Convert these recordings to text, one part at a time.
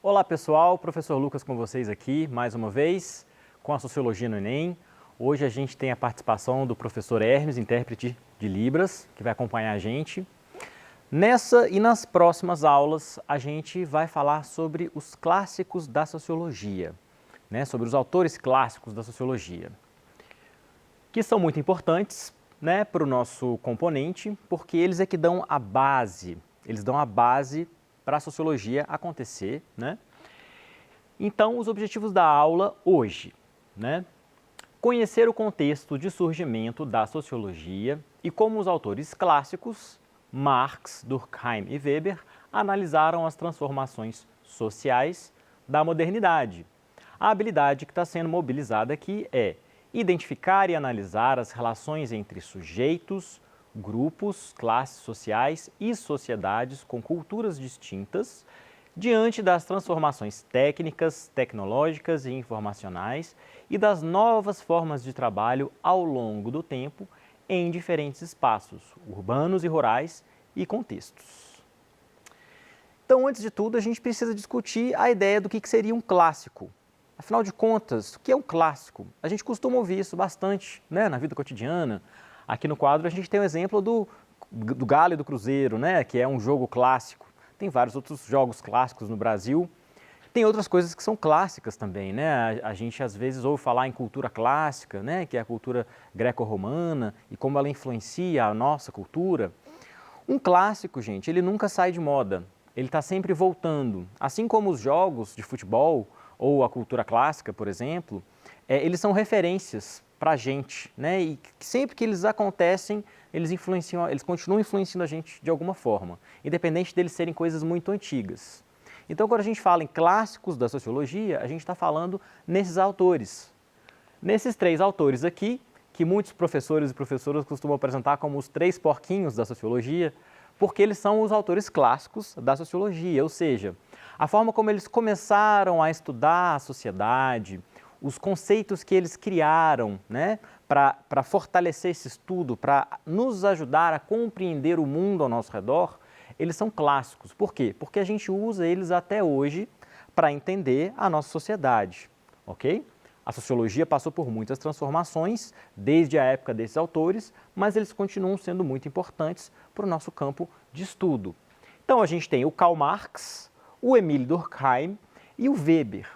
Olá pessoal, professor Lucas com vocês aqui mais uma vez com a Sociologia no Enem. Hoje a gente tem a participação do professor Hermes, intérprete de Libras, que vai acompanhar a gente. Nessa e nas próximas aulas a gente vai falar sobre os clássicos da Sociologia, sobre os autores clássicos da Sociologia, que são muito importantes para o nosso componente, porque eles é que dão a base, para a Sociologia acontecer. Então, os objetivos da aula hoje, conhecer o contexto de surgimento da Sociologia e como os autores clássicos, Marx, Durkheim e Weber, analisaram as transformações sociais da modernidade. A habilidade que está sendo mobilizada aqui é identificar e analisar as relações entre sujeitos, grupos, classes sociais e sociedades com culturas distintas diante das transformações técnicas, tecnológicas e informacionais e das novas formas de trabalho ao longo do tempo em diferentes espaços, urbanos e rurais e contextos. Então, antes de tudo, a gente precisa discutir a ideia do que seria um clássico. Afinal de contas, o que é um clássico? A gente costuma ouvir isso bastante na vida cotidiana. Aqui no quadro a gente tem o exemplo do Galo e do Cruzeiro, que é um jogo clássico. Tem vários outros jogos clássicos no Brasil. Tem outras coisas que são clássicas também, A gente às vezes ouve falar em cultura clássica, que é a cultura greco-romana e como ela influencia a nossa cultura. Um clássico, gente, ele nunca sai de moda. Ele está sempre voltando. Assim como os jogos de futebol ou a cultura clássica, por exemplo, eles são referências para a gente, E sempre que eles acontecem, eles continuam influenciando a gente de alguma forma, independente deles serem coisas muito antigas. Então, quando a gente fala em clássicos da sociologia, a gente está falando nesses autores. Nesses três autores aqui, que muitos professores e professoras costumam apresentar como os três porquinhos da sociologia, porque eles são os autores clássicos da sociologia, ou seja, a forma como eles começaram a estudar a sociedade, os conceitos que eles criaram para fortalecer esse estudo, para nos ajudar a compreender o mundo ao nosso redor, eles são clássicos. Por quê? Porque a gente usa eles até hoje para entender a nossa sociedade, ok? A sociologia passou por muitas transformações desde a época desses autores, mas eles continuam sendo muito importantes para o nosso campo de estudo. Então a gente tem o Karl Marx, o Emile Durkheim e o Weber.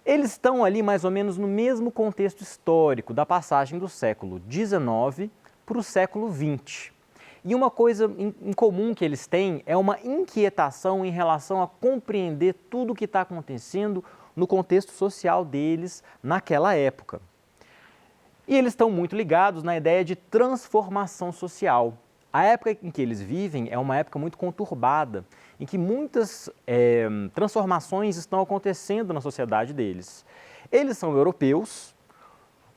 Eles estão ali mais ou menos no mesmo contexto histórico da passagem do século XIX para o século XX. E uma coisa em comum que eles têm é uma inquietação em relação a compreender tudo o que está acontecendo no contexto social deles naquela época. E eles estão muito ligados na ideia de transformação social. A época em que eles vivem é uma época muito conturbada, em que muitas transformações estão acontecendo na sociedade deles. Eles são europeus,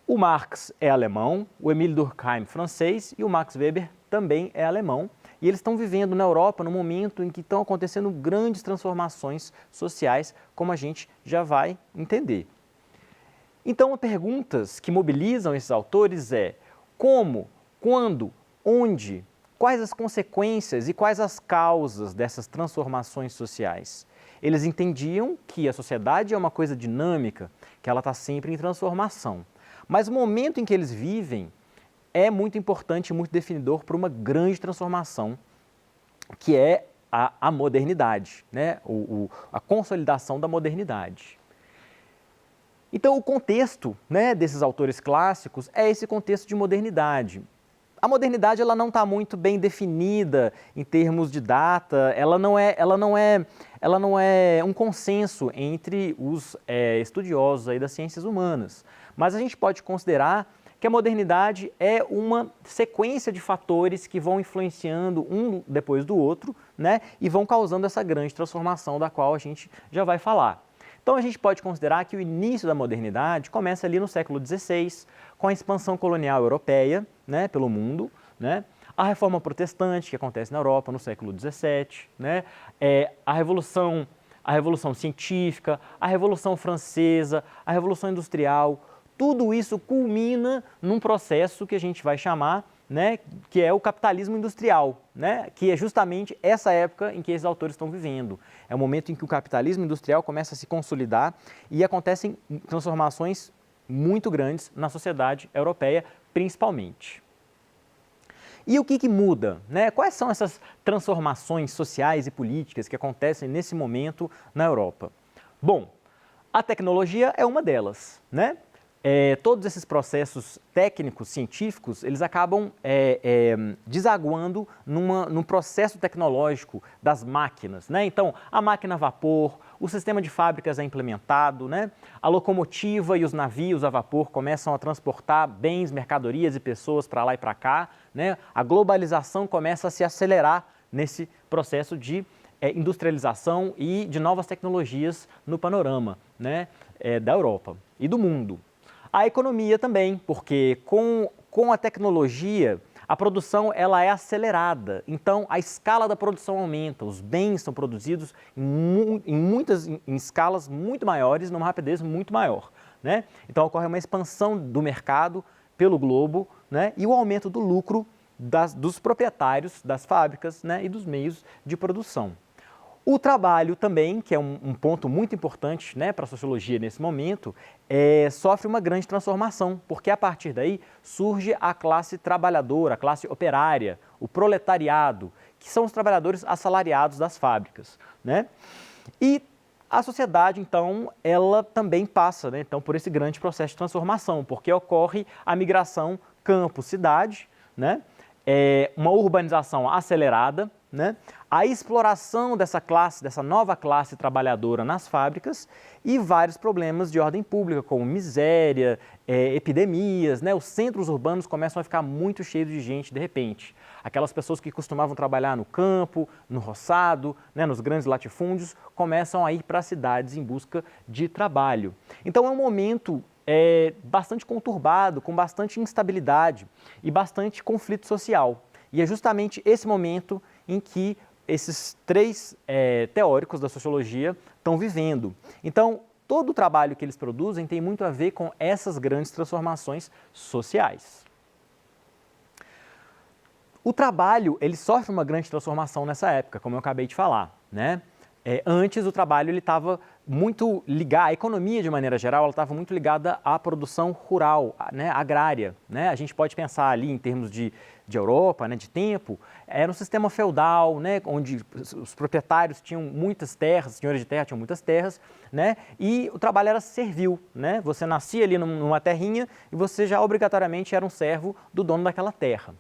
o Marx é alemão, o Emile Durkheim francês e o Max Weber também é alemão. E eles estão vivendo na Europa no momento em que estão acontecendo grandes transformações sociais, como a gente já vai entender. Então, perguntas que mobilizam esses autores é como, quando, onde, quais as consequências e quais as causas dessas transformações sociais? Eles entendiam que a sociedade é uma coisa dinâmica, que ela está sempre em transformação. Mas o momento em que eles vivem é muito importante e muito definidor para uma grande transformação, que é a modernidade, a consolidação da modernidade. Então, o contexto desses autores clássicos é esse contexto de modernidade. A modernidade ela não está muito bem definida em termos de data, ela não é um consenso entre os estudiosos aí das ciências humanas. Mas a gente pode considerar que a modernidade é uma sequência de fatores que vão influenciando um depois do outro, e vão causando essa grande transformação da qual a gente já vai falar. Então a gente pode considerar que o início da modernidade começa ali no século XVI, com a expansão colonial europeia pelo mundo, a reforma protestante que acontece na Europa no século XVII, a revolução científica, a Revolução Francesa, a Revolução Industrial. Tudo isso culmina num processo que a gente vai chamar né, que é o capitalismo industrial, né, que é justamente essa época em que esses autores estão vivendo. É o momento em que o capitalismo industrial começa a se consolidar e acontecem transformações muito grandes na sociedade europeia, principalmente. E o que muda, né? Quais são essas transformações sociais e políticas que acontecem nesse momento na Europa? Bom, a tecnologia é uma delas, né? Todos esses processos técnicos, científicos, eles acabam desaguando num processo tecnológico das máquinas, né? Então, a máquina a vapor, o sistema de fábricas é implementado, né? A locomotiva e os navios a vapor começam a transportar bens, mercadorias e pessoas para lá e para cá, né? A globalização começa a se acelerar nesse processo de industrialização e de novas tecnologias no panorama, né? Da Europa e do mundo. A economia também, porque com a tecnologia, a produção ela é acelerada, então a escala da produção aumenta, os bens são produzidos em escalas muito maiores, numa rapidez muito maior, né? Então ocorre uma expansão do mercado pelo globo, né? E o aumento do lucro dos proprietários das fábricas, né? E dos meios de produção. O trabalho também, que é um ponto muito importante, né, para a sociologia nesse momento, sofre uma grande transformação, porque a partir daí surge a classe trabalhadora, a classe operária, o proletariado, que são os trabalhadores assalariados das fábricas, né? E a sociedade, então, ela também passa, né, então, por esse grande processo de transformação, porque ocorre a migração campo-cidade, né? Uma urbanização acelerada, né? A exploração dessa nova classe trabalhadora nas fábricas e vários problemas de ordem pública, como miséria, epidemias, né? Os centros urbanos começam a ficar muito cheios de gente de repente. Aquelas pessoas que costumavam trabalhar no campo, no roçado, né? Nos grandes latifúndios, começam a ir para as cidades em busca de trabalho. Então é um momento bastante conturbado, com bastante instabilidade e bastante conflito social. E é justamente esse momento em que esses três teóricos da sociologia estão vivendo. Então, todo o trabalho que eles produzem tem muito a ver com essas grandes transformações sociais. O trabalho, ele sofre uma grande transformação nessa época, como eu acabei de falar, né? Antes o trabalho ele estava muito ligado, a economia de maneira geral, ela estava muito ligada à produção rural, né, agrária, né? A gente pode pensar ali em termos de Europa, né, de tempo, era um sistema feudal, né, onde os proprietários tinham muitas terras, os senhores de terra tinham muitas terras, né, e o trabalho era servil, né? Você nascia ali numa terrinha e você já obrigatoriamente era um servo do dono daquela terra.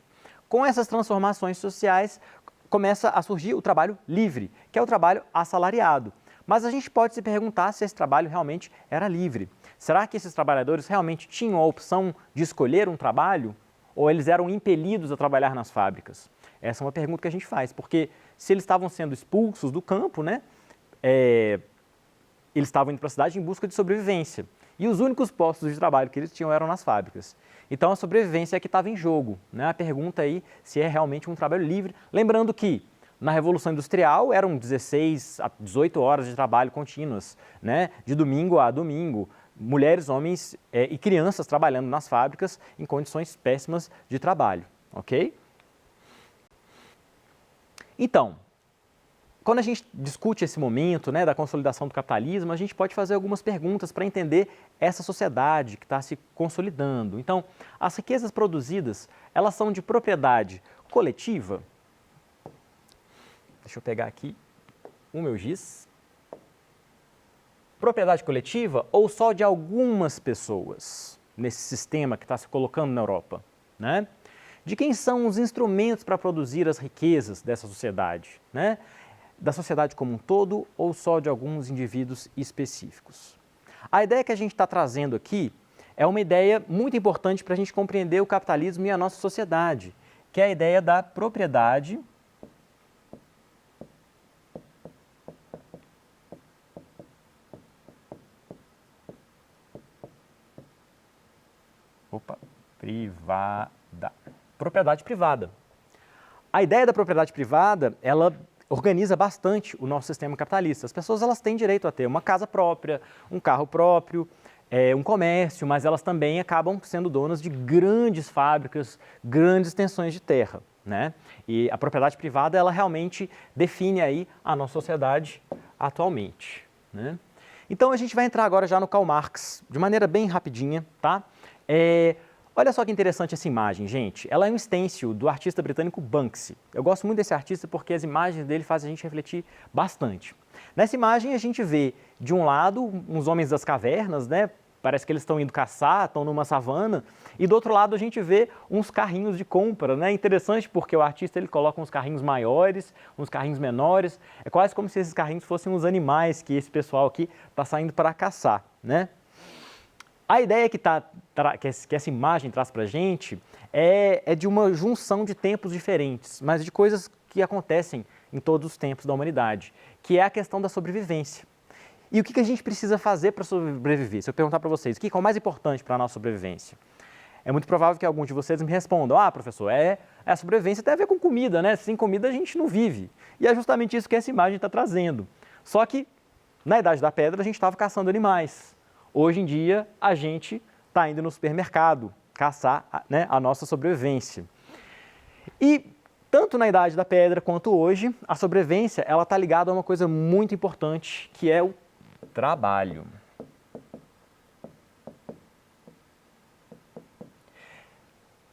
Com essas transformações sociais, começa a surgir o trabalho livre, que é o trabalho assalariado. Mas a gente pode se perguntar se esse trabalho realmente era livre. Será que esses trabalhadores realmente tinham a opção de escolher um trabalho? Ou eles eram impelidos a trabalhar nas fábricas? Essa é uma pergunta que a gente faz, porque se eles estavam sendo expulsos do campo, né, eles estavam indo para a cidade em busca de sobrevivência. E os únicos postos de trabalho que eles tinham eram nas fábricas. Então a sobrevivência é que estava em jogo, né? A pergunta aí se é realmente um trabalho livre. Lembrando que na Revolução Industrial eram 16 a 18 horas de trabalho contínuas, né? De domingo a domingo. Mulheres, homens e crianças trabalhando nas fábricas em condições péssimas de trabalho, ok? Então, quando a gente discute esse momento, né, da consolidação do capitalismo, a gente pode fazer algumas perguntas para entender essa sociedade que está se consolidando. Então, as riquezas produzidas, elas são de propriedade coletiva? Deixa eu pegar aqui o meu giz. Propriedade coletiva ou só de algumas pessoas nesse sistema que está se colocando na Europa, né? De quem são os instrumentos para produzir as riquezas dessa sociedade, né? Da sociedade como um todo ou só de alguns indivíduos específicos. A ideia que a gente está trazendo aqui é uma ideia muito importante para a gente compreender o capitalismo e a nossa sociedade, que é a ideia da propriedade privada. Propriedade privada. A ideia da propriedade privada, ela organiza bastante o nosso sistema capitalista. As pessoas elas têm direito a ter uma casa própria, um carro próprio, um comércio, mas elas também acabam sendo donas de grandes fábricas, grandes extensões de terra, né? E a propriedade privada, ela realmente define aí a nossa sociedade atualmente, né? Então a gente vai entrar agora já no Karl Marx, de maneira bem rapidinha, tá? Olha só que interessante essa imagem, gente. Ela é um stencil do artista britânico Banksy. Eu gosto muito desse artista porque as imagens dele fazem a gente refletir bastante. Nessa imagem a gente vê, de um lado, uns homens das cavernas, né? Parece que eles estão indo caçar, estão numa savana. E do outro lado a gente vê uns carrinhos de compra, né? Interessante porque o artista ele coloca uns carrinhos maiores, uns carrinhos menores. É quase como se esses carrinhos fossem os animais que esse pessoal aqui está saindo para caçar, né? A ideia que essa imagem traz para a gente é de uma junção de tempos diferentes, mas de coisas que acontecem em todos os tempos da humanidade, que é a questão da sobrevivência. E o que a gente precisa fazer para sobreviver? Se eu perguntar para vocês, o que é o mais importante para a nossa sobrevivência? É muito provável que alguns de vocês me respondam, professor, a sobrevivência tem a ver com comida, né? Sem comida a gente não vive. E é justamente isso que essa imagem está trazendo. Só que, na Idade da Pedra, a gente estava caçando animais. Hoje em dia, a gente está indo no supermercado caçar, né, a nossa sobrevivência. E, tanto na Idade da Pedra quanto hoje, a sobrevivência está ligada a uma coisa muito importante, que é o trabalho.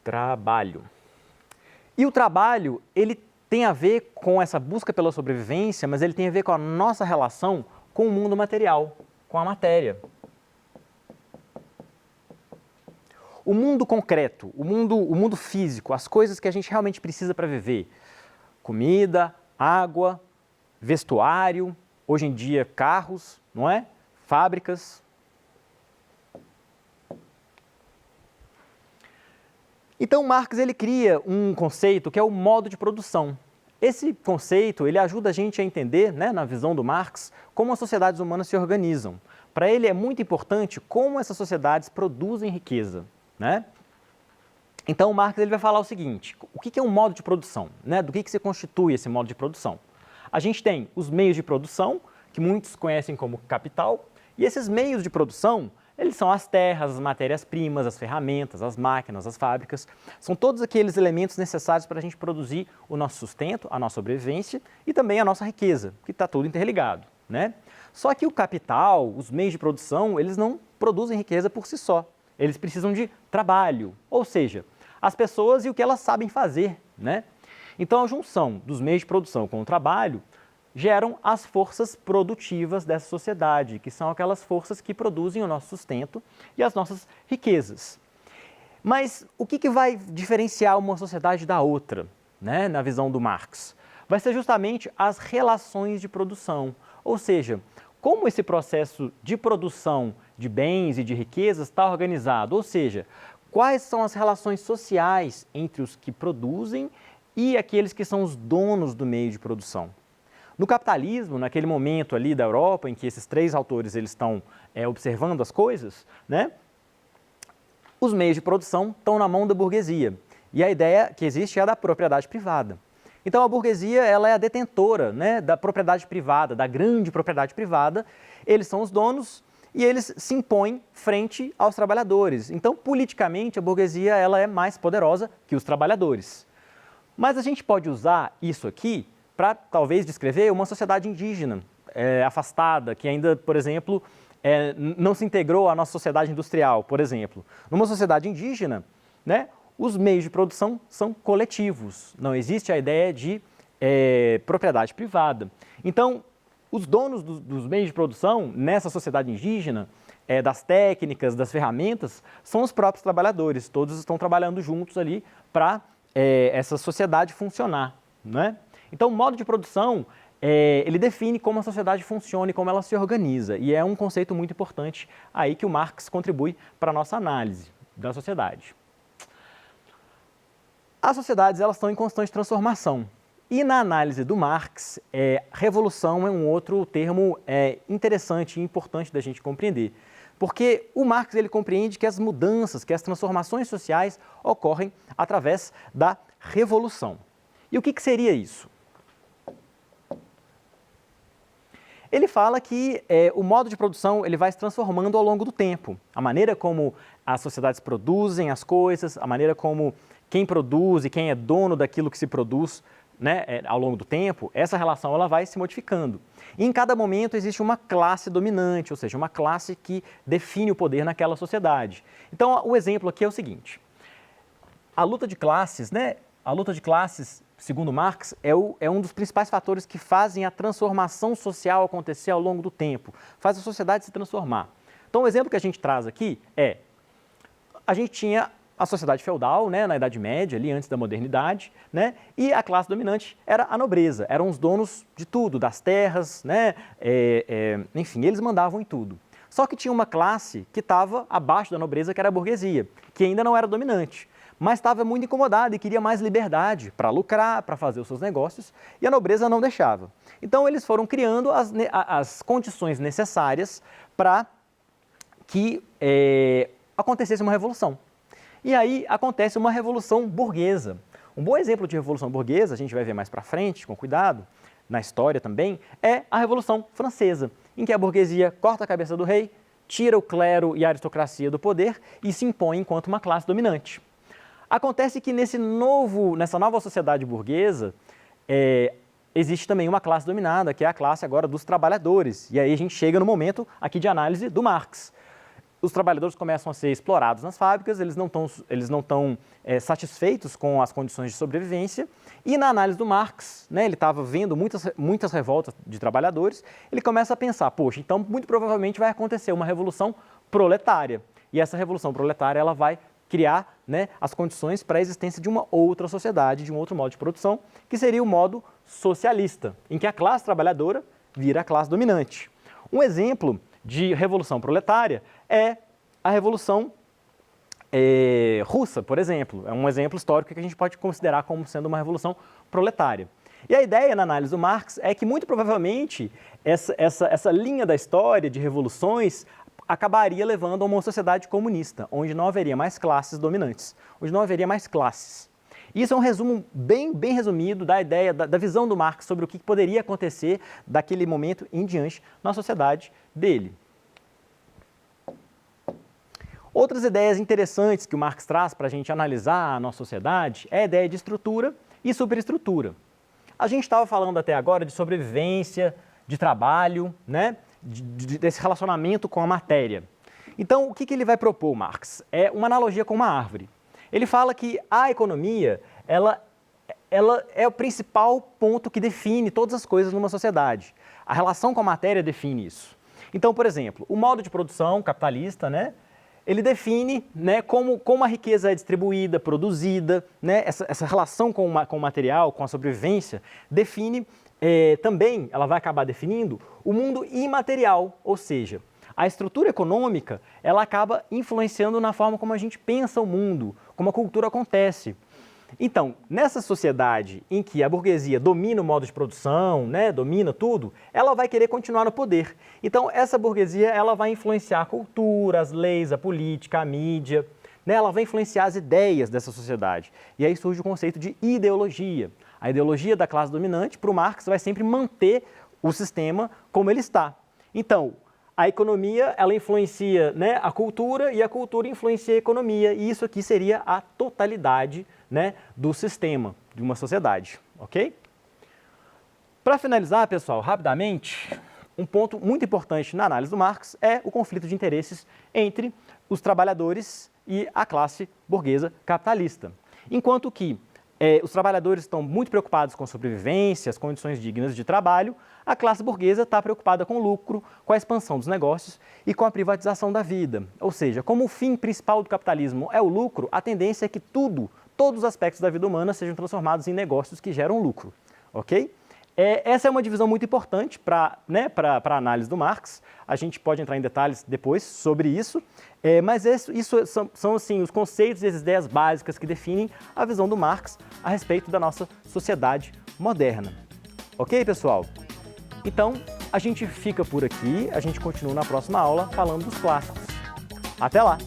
Trabalho. E o trabalho, ele tem a ver com essa busca pela sobrevivência, mas ele tem a ver com a nossa relação com o mundo material, com a matéria. O mundo concreto, o mundo físico, as coisas que a gente realmente precisa para viver. Comida, água, vestuário, hoje em dia carros, não é? Fábricas. Então Marx ele cria um conceito que é o modo de produção. Esse conceito ele ajuda a gente a entender, né, na visão do Marx, como as sociedades humanas se organizam. Para ele é muito importante como essas sociedades produzem riqueza, né? Então o Marx ele vai falar o seguinte, o que é um modo de produção, né? Do que se constitui esse modo de produção? A gente tem os meios de produção, que muitos conhecem como capital, e esses meios de produção, eles são as terras, as matérias-primas, as ferramentas, as máquinas, as fábricas, são todos aqueles elementos necessários para a gente produzir o nosso sustento, a nossa sobrevivência e também a nossa riqueza, que está tudo interligado, né? Só que o capital, os meios de produção, eles não produzem riqueza por si só. Eles precisam de trabalho, ou seja, as pessoas e o que elas sabem fazer, né? Então, a junção dos meios de produção com o trabalho geram as forças produtivas dessa sociedade, que são aquelas forças que produzem o nosso sustento e as nossas riquezas. Mas o que vai diferenciar uma sociedade da outra, né, na visão do Marx? Vai ser justamente as relações de produção, ou seja, como esse processo de produção de bens e de riquezas está organizado, ou seja, quais são as relações sociais entre os que produzem e aqueles que são os donos do meio de produção. No capitalismo, naquele momento ali da Europa, em que esses três autores eles estão observando as coisas, né, os meios de produção estão na mão da burguesia. E a ideia que existe é a da propriedade privada. Então a burguesia ela é a detentora, né, da propriedade privada, da grande propriedade privada, eles são os donos e eles se impõem frente aos trabalhadores. Então politicamente a burguesia ela é mais poderosa que os trabalhadores. Mas a gente pode usar isso aqui para talvez descrever uma sociedade indígena, afastada, que ainda, por exemplo, não se integrou à nossa sociedade industrial, por exemplo. Numa sociedade indígena, né, os meios de produção são coletivos, não existe a ideia de propriedade privada. Então, os donos dos meios de produção nessa sociedade indígena, das técnicas, das ferramentas, são os próprios trabalhadores, todos estão trabalhando juntos ali para essa sociedade funcionar, né? Então, o modo de produção, ele define como a sociedade funciona e como ela se organiza, e é um conceito muito importante aí que o Marx contribui para a nossa análise da sociedade. As sociedades elas estão em constante transformação. E na análise do Marx, revolução é um outro termo interessante e importante da gente compreender. Porque o Marx ele compreende que as mudanças, que as transformações sociais ocorrem através da revolução. E o que seria isso? Ele fala que o modo de produção ele vai se transformando ao longo do tempo. A maneira como as sociedades produzem as coisas, a maneira como quem produz e quem é dono daquilo que se produz, né, ao longo do tempo, essa relação ela vai se modificando. E em cada momento existe uma classe dominante, ou seja, uma classe que define o poder naquela sociedade. Então, o exemplo aqui é o seguinte. A luta de classes, né, segundo Marx, é um dos principais fatores que fazem a transformação social acontecer ao longo do tempo, faz a sociedade se transformar. Então, o exemplo que a gente traz aqui a gente tinha a sociedade feudal, né, na Idade Média, ali antes da modernidade, né, e a classe dominante era a nobreza, eram os donos de tudo, das terras, né, enfim, eles mandavam em tudo. Só que tinha uma classe que estava abaixo da nobreza, que era a burguesia, que ainda não era dominante, mas estava muito incomodada e queria mais liberdade para lucrar, para fazer os seus negócios, e a nobreza não deixava. Então, eles foram criando as condições necessárias para que acontecesse uma revolução. E aí acontece uma revolução burguesa. Um bom exemplo de revolução burguesa, a gente vai ver mais para frente, com cuidado, na história também, é a Revolução Francesa, em que a burguesia corta a cabeça do rei, tira o clero e a aristocracia do poder e se impõe enquanto uma classe dominante. Acontece que nessa nova sociedade burguesa, existe também uma classe dominada, que é a classe agora dos trabalhadores. E aí a gente chega no momento aqui de análise do Marx. Os trabalhadores começam a ser explorados nas fábricas, eles não estão satisfeitos com as condições de sobrevivência, e na análise do Marx, né, ele estava vendo muitas revoltas de trabalhadores, ele começa a pensar, poxa, então muito provavelmente vai acontecer uma revolução proletária, e essa revolução proletária ela vai criar, né, as condições para a existência de uma outra sociedade, de um outro modo de produção, que seria o modo socialista, em que a classe trabalhadora vira a classe dominante. Um exemplo de revolução proletária é a Revolução Russa, por exemplo. É um exemplo histórico que a gente pode considerar como sendo uma revolução proletária. E a ideia na análise do Marx é que, muito provavelmente, essa linha da história de revoluções acabaria levando a uma sociedade comunista, onde não haveria mais classes dominantes, onde não haveria mais classes. Isso é um resumo bem resumido da ideia, da visão do Marx sobre o que poderia acontecer daquele momento em diante na sociedade dele. Outras ideias interessantes que o Marx traz para a gente analisar a nossa sociedade é a ideia de estrutura e superestrutura. A gente estava falando até agora de sobrevivência, de trabalho, né? Desse relacionamento com a matéria. Então, o que ele vai propor, Marx? É uma analogia com uma árvore. Ele fala que a economia, ela é o principal ponto que define todas as coisas numa sociedade. A relação com a matéria define isso. Então, por exemplo, o modo de produção capitalista, né, ele define, né, como a riqueza é distribuída, produzida, né, essa relação com o material, com a sobrevivência, define também, ela vai acabar definindo o mundo imaterial, ou seja, a estrutura econômica, ela acaba influenciando na forma como a gente pensa o mundo, como a cultura acontece. Então, nessa sociedade em que a burguesia domina o modo de produção, né, domina tudo, ela vai querer continuar no poder. Então, essa burguesia ela vai influenciar a cultura, as leis, a política, a mídia, né, ela vai influenciar as ideias dessa sociedade. E aí surge o conceito de ideologia. A ideologia da classe dominante, para o Marx, vai sempre manter o sistema como ele está. Então, a economia, ela influencia, né, a cultura e a cultura influencia a economia. E isso aqui seria a totalidade, né, do sistema, de uma sociedade, ok? Para finalizar, pessoal, rapidamente, um ponto muito importante na análise do Marx é o conflito de interesses entre os trabalhadores e a classe burguesa capitalista. Enquanto que os trabalhadores estão muito preocupados com a sobrevivência, as condições dignas de trabalho, a classe burguesa está preocupada com o lucro, com a expansão dos negócios e com a privatização da vida. Ou seja, como o fim principal do capitalismo é o lucro, a tendência é que todos os aspectos da vida humana sejam transformados em negócios que geram lucro, ok? Essa é uma divisão muito importante para a análise do Marx. A gente pode entrar em detalhes depois sobre isso, mas isso são assim, os conceitos e as ideias básicas que definem a visão do Marx a respeito da nossa sociedade moderna. Ok, pessoal? Então, a gente fica por aqui, a gente continua na próxima aula falando dos clássicos. Até lá!